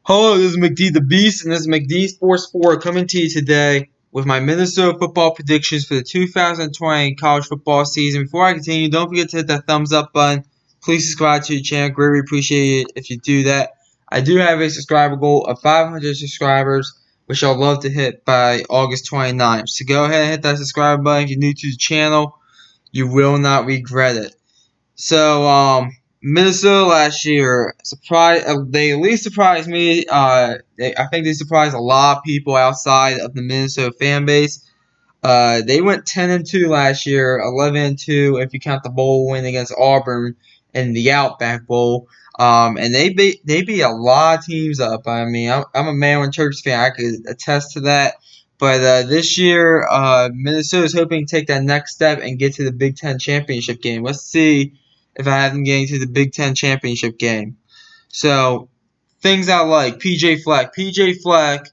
Hello, this is McD the Beast, and this is McD Sports 4 coming to you today with my Minnesota football predictions for the 2020 college football season. Before I continue, don't forget to hit that thumbs up button. Please subscribe to the channel. Greatly appreciate it if you do that. I do have a subscriber goal of 500 subscribers, which I'd love to hit by August 29th. So go ahead and hit that subscribe button if you're new to the channel. You will not regret it. Minnesota last year they at least surprised me. I think they surprised a lot of people outside of the Minnesota fan base. They went 10-2 last year, 11-2 if you count the bowl win against Auburn in the Outback Bowl. And they beat a lot of teams up. I mean, I'm a Maryland Terps fan. I could attest to that. But this year, Minnesota's hoping to take that next step and get to the Big Ten championship game. Let's see if I have them getting to the Big Ten championship game. So things I like: PJ Fleck. PJ Fleck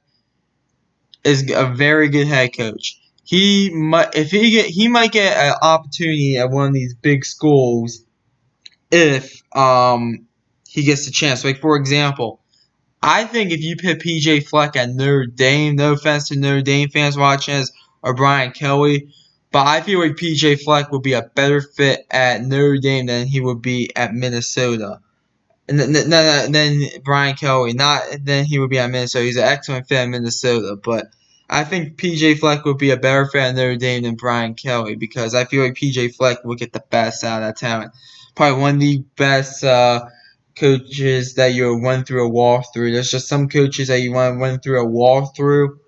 is a very good head coach. He might get an opportunity at one of these big schools if he gets the chance. Like for example, I think if you put PJ Fleck at Notre Dame, no offense to Notre Dame fans watching this, or Brian Kelly, but I feel like PJ Fleck would be a better fit at Notre Dame than he would be at Minnesota. And then Brian Kelly, not then he would be at Minnesota. He's an excellent fit at Minnesota, but I think PJ Fleck would be a better fit at Notre Dame than Brian Kelly because I feel like PJ Fleck would get the best out of that talent. Probably one of the best coaches that you run through a walkthrough. There's just some coaches that you want to run through a walkthrough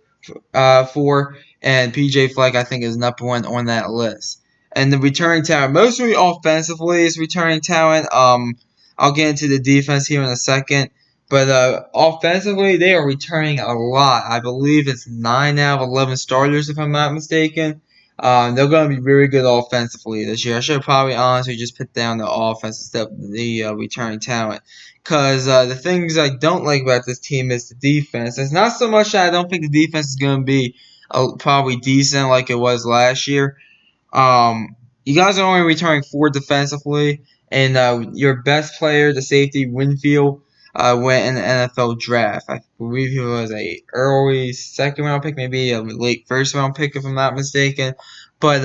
for, and PJ Fleck I think is number one on that list. And the returning talent, mostly offensively, is returning talent. I'll get into the defense here in a second. But offensively, they are returning a lot. I believe it's 9 out of 11 starters, if I'm not mistaken. They're going to be very good offensively this year. I should probably honestly just put down the offense instead of the returning talent. Because the things I don't like about this team is the defense. It's not so much that I don't think the defense is going to be probably decent like it was last year. You guys are only returning 4 defensively, and your best player, the safety Winfield, went in the NFL draft. I believe he was a early second round pick, maybe a late first round pick if I'm not mistaken. But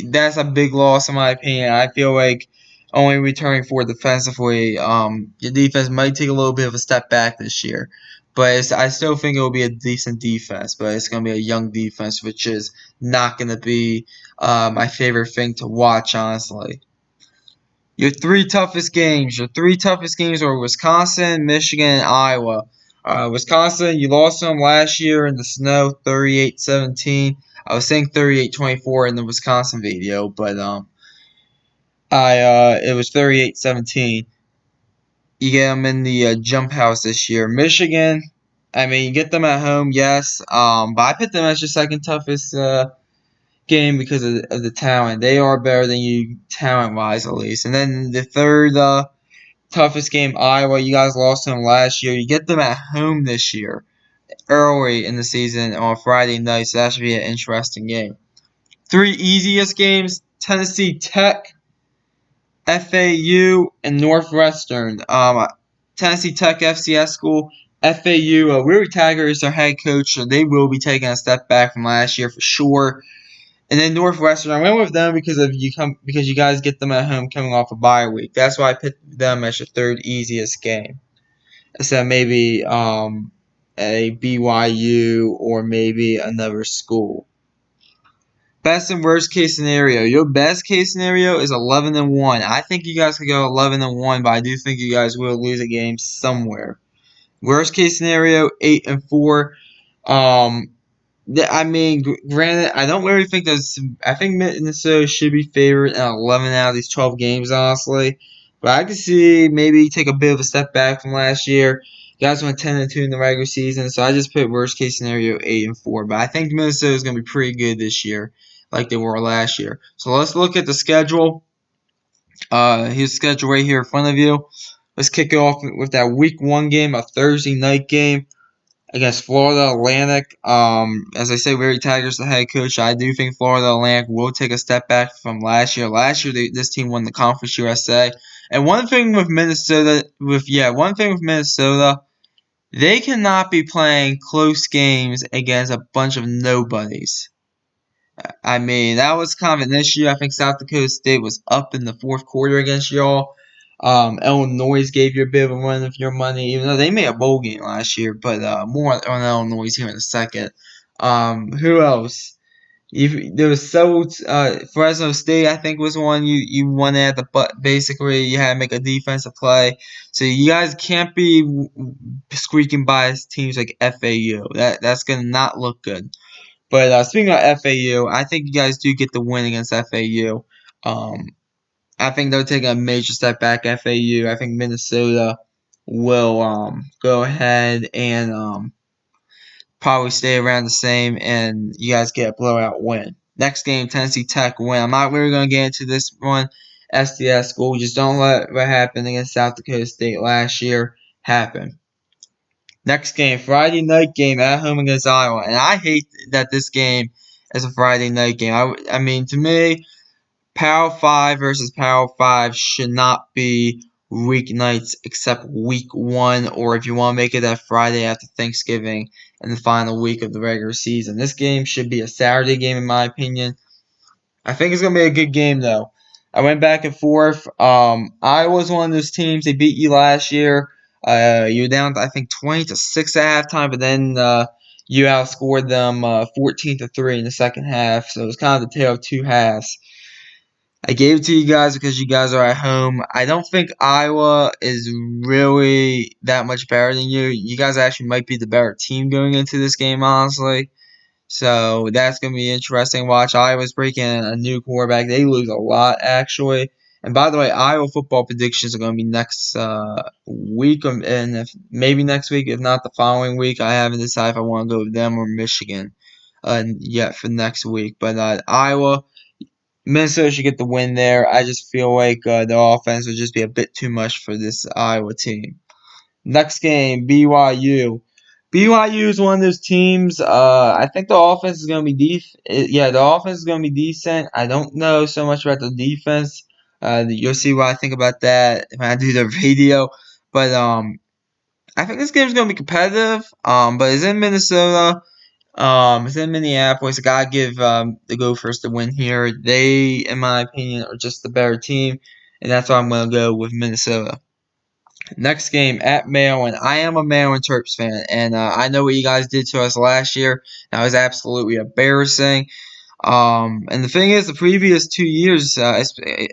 that's a big loss in my opinion. I feel like only returning 4 defensively, your defense might take a little bit of a step back this year. But I still think it will be a decent defense, but it's going to be a young defense, which is not going to be my favorite thing to watch, honestly. Your 3 toughest games. Your 3 toughest games are Wisconsin, Michigan, and Iowa. Wisconsin, you lost them last year in the snow, 38-17. I was saying 38-24 in the Wisconsin video, but it was 38-17. You get them in the jump house this year. Michigan, I mean, you get them at home, yes. But I put them as your second toughest game because of the talent. They are better than you talent-wise, at least. And then the third toughest game, Iowa. You guys lost them last year. You get them at home this year, early in the season on Friday night. So that should be an interesting game. 3 easiest games: Tennessee Tech, FAU, and Northwestern. Tennessee Tech FCS school. FAU, Willie Taggart is their head coach, so they will be taking a step back from last year for sure. And then Northwestern, I went with them because you guys get them at home coming off a bye week. That's why I picked them as your third easiest game. Instead of maybe a BYU or maybe another school. Best and worst case scenario. Your best case scenario is 11-1. I think you guys could go 11-1, but I do think you guys will lose a game somewhere. Worst case scenario, 8-4. I mean, granted, I don't really think that's. I think Minnesota should be favored in 11 out of these 12 games, honestly. But I could see maybe take a bit of a step back from last year. You guys went 10-2 in the regular season, so I just put worst case scenario 8-4. But I think Minnesota is going to be pretty good this year, like they were last year. So let's look at the schedule. Here's the schedule right here in front of you. Let's kick it off with that Week 1 game, a Thursday night game against Florida Atlantic. As I say, Willie Taggart's the head coach. I do think Florida Atlantic will take a step back from last year. Last year, this team won the Conference USA, And one thing with Minnesota, they cannot be playing close games against a bunch of nobodies. I mean, that was kind of an issue. I think South Dakota State was up in the fourth quarter against y'all. Illinois gave you a bit of a run of your money, even though they made a bowl game last year. But more on Illinois here in a second. Who else? There was Fresno State, I think, was one you won at the but basically you had to make a defensive play. So you guys can't be squeaking by teams like FAU. That's gonna not look good. But speaking of FAU, I think you guys do get the win against FAU. I think they're taking a major step back. FAU. I think Minnesota will go ahead and probably stay around the same, and you guys get a blowout win. Next game, Tennessee Tech win. I'm not really going to get into this one. SDS school, just don't let what happened against South Dakota State last year happen. Next game, Friday night game at home against Iowa, and I hate that this game is a Friday night game. I mean, to me, Power 5 versus Power 5 should not be weeknights except week 1, or if you want to make it that Friday after Thanksgiving and the final week of the regular season. This game should be a Saturday game, in my opinion. I think it's going to be a good game, though. I went back and forth. Iowa's one of those teams. They beat you last year. You were down, I think, 20-6 at halftime, but then you outscored them 14-3 in the second half. So it was kind of the tale of two halves. I gave it to you guys because you guys are at home. I don't think Iowa is really that much better than you. You guys actually might be the better team going into this game, honestly. So that's going to be interesting. Watch Iowa's breaking a new quarterback. They lose a lot, actually. And by the way, Iowa football predictions are going to be next week, and maybe next week, if not the following week. I haven't decided if I want to go with them or Michigan yet for next week. But Iowa. Minnesota should get the win there. I just feel like the offense would just be a bit too much for this Iowa team. Next game, BYU. BYU is one of those teams. I think the offense is going to be the offense is going to be decent. I don't know so much about the defense. You'll see what I think about that when I do the video. But I think this game is going to be competitive. But it's in Minnesota. It's in Minneapolis. I gotta give the Gophers the win here. They, in my opinion, are just the better team, and that's why I'm gonna go with Minnesota. Next game at Maryland. I am a Maryland Terps fan, and I know what you guys did to us last year. That was absolutely embarrassing. And the thing is, the previous 2 years,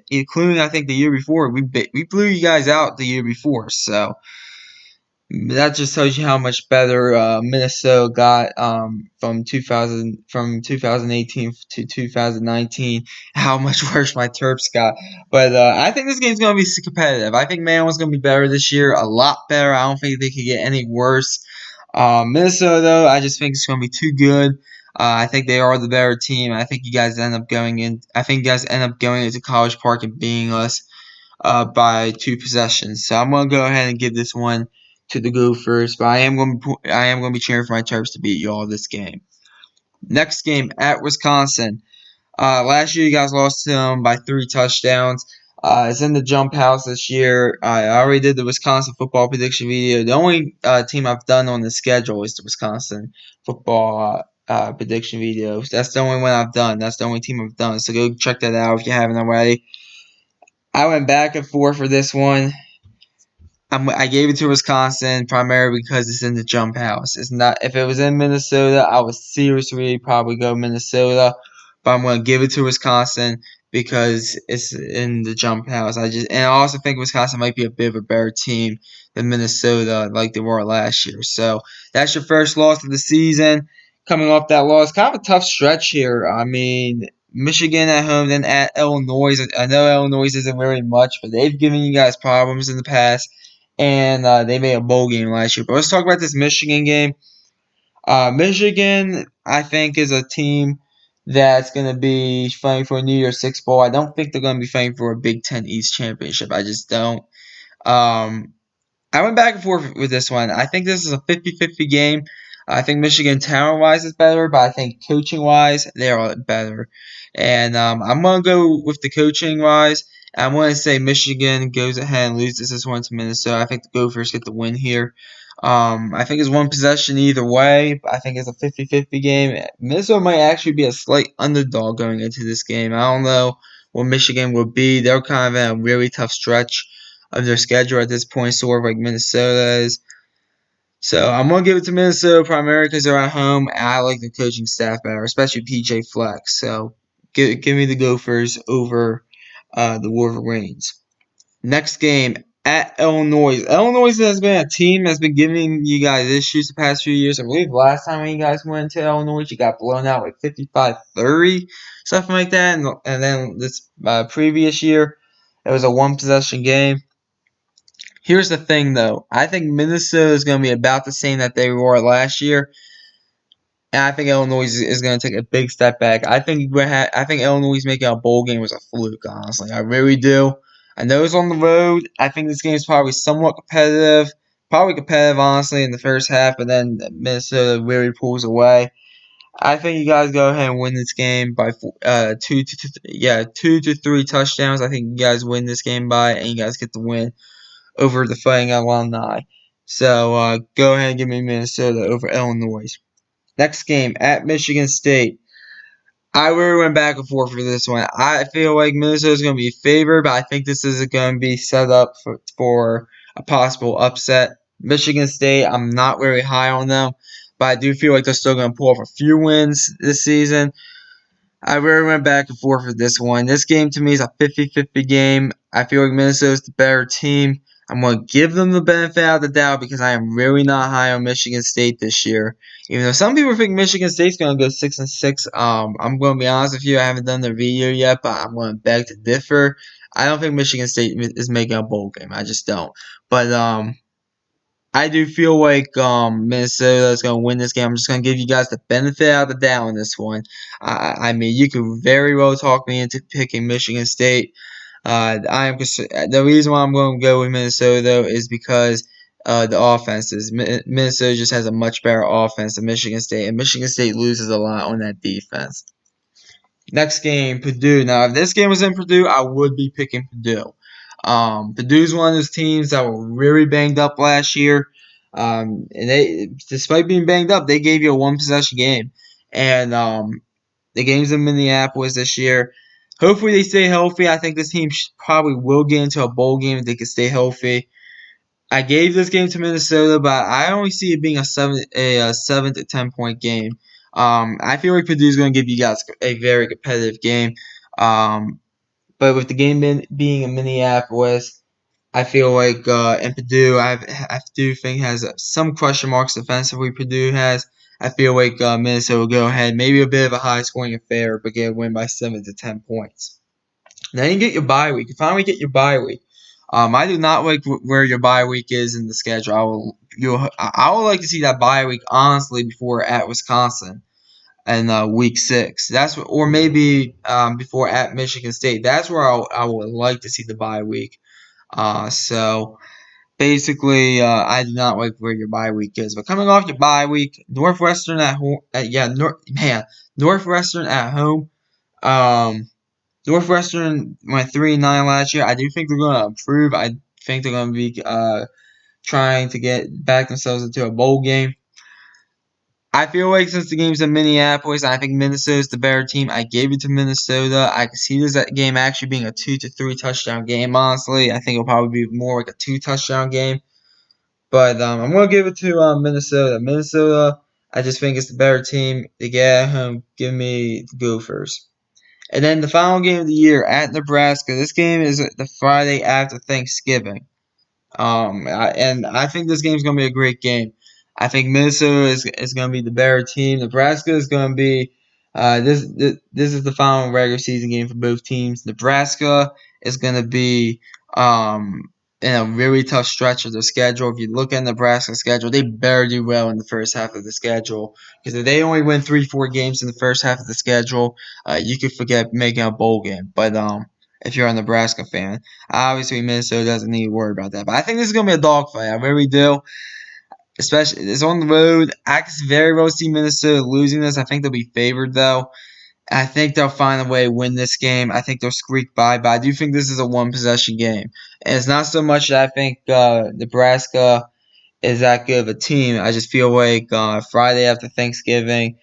including I think the year before, we blew you guys out the year before. So that just tells you how much better Minnesota got from 2018 to 2019. How much worse my Terps got. But I think this game's going to be competitive. I think Maryland's going to be better this year, a lot better. I don't think they could get any worse. Minnesota, though, I just think it's going to be too good. I think they are the better team. I think you guys end up going into College Park and beating us by 2 possessions. So I'm gonna go ahead and give this one to the Gophers, but I am going to be cheering for my Terps to beat y'all this game. Next game at Wisconsin. Last year you guys lost to them by 3 touchdowns. It's in the Jump House this year. I already did the Wisconsin football prediction video. The only team I've done on the schedule is the Wisconsin football prediction video. That's the only one I've done. That's the only team I've done. So go check that out if you haven't already. I went back and forth for this one. I gave it to Wisconsin primarily because it's in the Jump House. It's not if it was in Minnesota, I would seriously probably go Minnesota, but I'm gonna give it to Wisconsin because it's in the Jump House. I also think Wisconsin might be a bit of a better team than Minnesota, like they were last year. So that's your first loss of the season. Coming off that loss, kind of a tough stretch here. I mean, Michigan at home, then at Illinois. I know Illinois isn't very much, but they've given you guys problems in the past, and they made a bowl game last year. But let's talk about this Michigan game. Michigan, I think, is a team that's going to be fighting for a New Year's Six bowl. I don't think they're going to be fighting for a Big Ten East championship. I just don't. I went back and forth with this one. I think this is a 50-50 game. I think Michigan talent-wise is better, but I think coaching-wise, they are better. And I'm going to go with the coaching-wise. I want to say Michigan goes ahead and loses this one to Minnesota. I think the Gophers get the win here. I think it's one possession either way. I think it's a 50-50 game. Minnesota might actually be a slight underdog going into this game. I don't know what Michigan will be. They're kind of in a really tough stretch of their schedule at this point, sort of like Minnesota is. So I'm gonna give it to Minnesota primarily because they're at home. And I like the coaching staff better, especially PJ Flex. So give me the Gophers over the Wolverines. Next game at Illinois. Illinois has been a team that's been giving you guys issues the past few years. I believe last time when you guys went to Illinois, you got blown out like 55-30, something like that. And then this previous year, it was a one possession game. Here's the thing, though. I think Minnesota is going to be about the same that they were last year, and I think Illinois is going to take a big step back. I think Illinois making a bowl game was a fluke. Honestly, I really do. I know it's on the road. I think this game is probably somewhat competitive. Probably competitive, honestly, in the first half, but then Minnesota really pulls away. I think you guys go ahead and win this game by 2 to 3 touchdowns. I think you guys win this game by, and you guys get the win over the Fighting Illini. So go ahead and give me Minnesota over Illinois. Next game at Michigan State. I really went back and forth for this one. I feel like Minnesota is going to be favored, but I think this is going to be set up for a possible upset. Michigan State, I'm not very high on them, but I do feel like they're still going to pull off a few wins this season. I really went back and forth with this one. This game to me is a 50-50 game. I feel like Minnesota's the better team. I'm going to give them the benefit of the doubt because I am really not high on Michigan State this year. Even though some people think Michigan State's going to go 6-6, I'm going to be honest with you. I haven't done the video yet, but I'm going to beg to differ. I don't think Michigan State is making a bowl game. I just don't. But I do feel like Minnesota is going to win this game. I'm just going to give you guys the benefit of the doubt on this one. I mean, you could very well talk me into picking Michigan State. The reason why I'm going to go with Minnesota though is because the offenses. Minnesota just has a much better offense than Michigan State, and Michigan State loses a lot on that defense. Next game, Purdue. Now, if this game was in Purdue, I would be picking Purdue. Purdue's one of those teams that were really banged up last year. And they, despite being banged up, they gave you a one possession game. And the game's in Minneapolis this year. Hopefully they stay healthy. I think this team probably will get into a bowl game if they can stay healthy. I gave this game to Minnesota, but I only see it being a 7 to 10 point game. I feel like Purdue's going to give you guys a very competitive game. But with the game being in Minneapolis, I feel like in Purdue, I do think has some question marks defensively. Purdue has. I feel like Minnesota will go ahead, maybe a bit of a high scoring affair, but get a win by 7 to 10 points. Then you get your bye week. You finally get your bye week. I do not like where your bye week is in the schedule. I would like to see that bye week honestly before at Wisconsin and week 6. Or maybe before at Michigan State. That's where I would like to see the bye week. So basically, I do not like where your bye week is. But coming off your bye week, Northwestern at home. Northwestern at home. Northwestern went 3-9 last year. I do think they're going to improve. I think they're going to be trying to get back themselves into a bowl game. I feel like since the game's in Minneapolis, I think Minnesota's the better team. I gave it to Minnesota. I can see this game actually being a 2 to 3 touchdown game. Honestly, I think it'll probably be more like a 2 touchdown game. But I'm gonna give it to Minnesota. Minnesota, I just think it's the better team. They get at home. Give me the Gophers. And then the final game of the year at Nebraska. This game is the Friday after Thanksgiving. And I think this game is going to be a great game. I think Minnesota is going to be the better team. Nebraska is going to be this is the final regular season game for both teams. Nebraska is going to be in a really tough stretch of their schedule. If you look at Nebraska's schedule, they better do well in the first half of the schedule because if they only win 3-4 games in the first half of the schedule, you could forget making a bowl game. But if you're a Nebraska fan. Obviously, Minnesota doesn't need to worry about that. But I think this is going to be a dogfight. I really do. Especially, it's on the road. I can very well see Minnesota losing this. I think they'll be favored, though. I think they'll find a way to win this game. I think they'll squeak by, but I do think this is a one-possession game. And it's not so much that I think Nebraska is that good of a team. I just feel like Friday after Thanksgiving,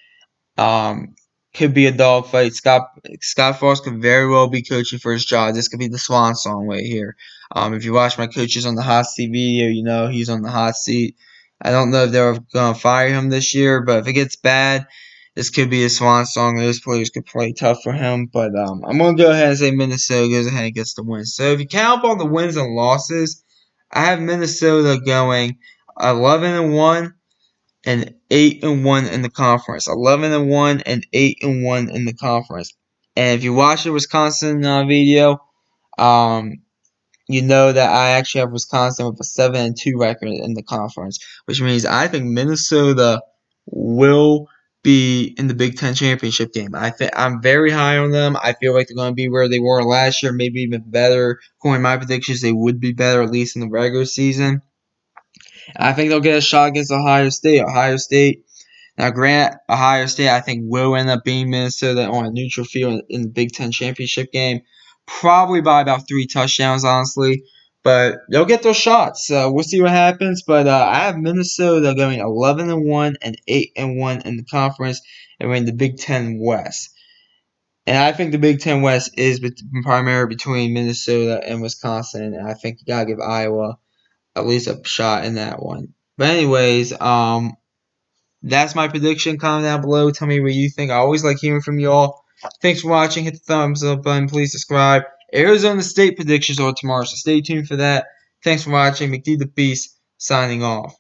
um, could be a dogfight. Scott Frost could very well be coaching for his job. This could be the swan song right here. If you watch my Coaches on the Hot Seat video, you know he's on the hot seat. I don't know if they're gonna fire him this year, but if it gets bad, this could be a swan song. Those players could play tough for him. But I'm gonna go ahead and say Minnesota goes ahead and gets the win. So if you count up all the wins and losses, I have Minnesota going 11-1 and 8-1 in the conference. 11-1 and 8-1 in the conference. And if you watch the Wisconsin video, um, you know that I actually have Wisconsin with a 7-2 record in the conference, which means I think Minnesota will be in the Big Ten championship game. I'm very high on them. I feel like they're going to be where they were last year, maybe even better. According to my predictions, they would be better at least in the regular season. I think they'll get a shot against Ohio State. Ohio State. Now, grant Ohio State, I think, will end up being Minnesota on a neutral field in the Big Ten championship game, probably by about 3 touchdowns, honestly. But they'll get those shots. We'll see what happens. But I have Minnesota going 11-1 and 8-1 in the conference, and we're in the Big Ten West. And I think the Big Ten West is primarily between Minnesota and Wisconsin. And I think you gotta give Iowa at least a shot in that one. But anyways, that's my prediction. Comment down below. Tell me what you think. I always like hearing from y'all. Thanks for watching. Hit the thumbs up button. Please subscribe. Arizona State predictions are tomorrow, so stay tuned for that. Thanks for watching. McD the Beast signing off.